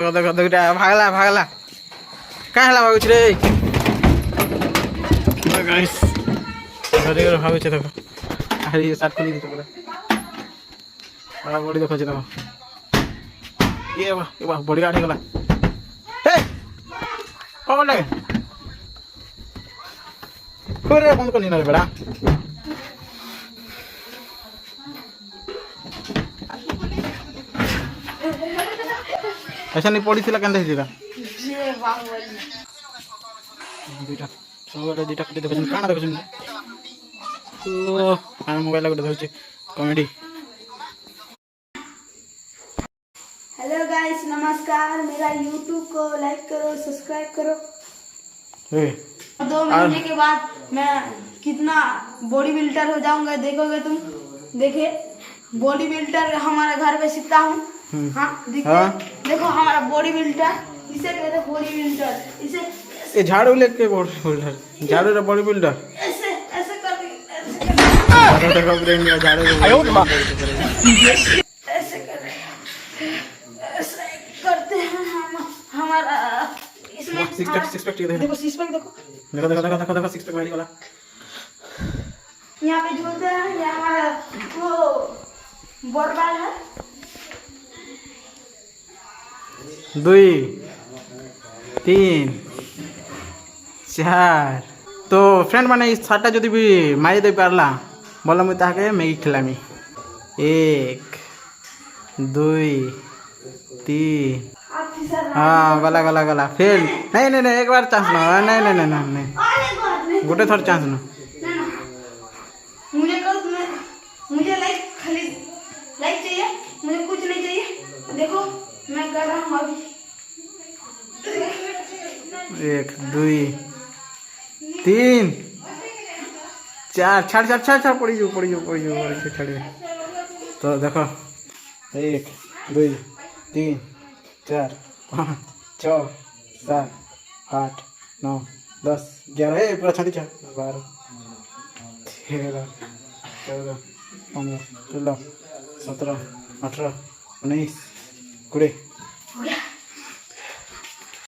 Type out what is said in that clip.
देखो दुईटा भागला भागला क्या है भागुच रे गाइस धरी भागुच देखो अरे ये साथ खोली पूरा बड़ा बॉडी देखो देखो ये वाह बॉडी गाड़ी गला हे कौन लगे पूरे बंद कर नहीं बड़ा ऐसा नहीं पड़ी थी केंदा हिला दुईटा सब दुईटा कटे देखो काना देखो तो आ मोबाइल गोटे धरछ कॉमेडी। हेलो गाइस नमस्कार, मेरा यूट्यूब को लाइक करो सब्सक्राइब करो। 2 महीने के बाद मैं कितना बॉडी बिल्डर हो जाऊंगा देखोगे तुम। देखे बॉडी बिल्डर हमारे घर पे सीखता हूँ। हाँ देखो हमारा बॉडी बिल्डर इसे कहते हैं बॉडी बिल्डर। इसे ये झाड़ू लेके बॉडी बिल्डर झाड़ू रे बॉडी बिल्डर ऐसे ऐसे कर देखो ब्रेन में झाड़ू ऐसे करते हैं हम हमारा इसमें सिक्स पैक देखो सिक्स पैक देखो देखो सिक्स पैक वाली वाला यहाँ पे झूलते हैं। ये हमारा वो बॉल है 2 3 4 तो फ्रेंड मैंने इस छाटा जो भी मारी दे पारला बोला मुझे ताके मैगी खिलामी 1 2 3 हाँ गला गला गला फिर नहीं एक बार चांस ना नहीं गोटे थोड़ा चांस ना मुझे लाइक खाली लाइक चाहिए, मुझे कुछ नहीं चाहिए। देखो मैं कर रहा हूँ अभी 1 2 3 4 छाड़ पड़ी जो छाड़िए तो देखो 1 2 3 4 5 6 7 8 9 10 11 पूरा छाड़ी 12 13 14 15 16 17 18 19 20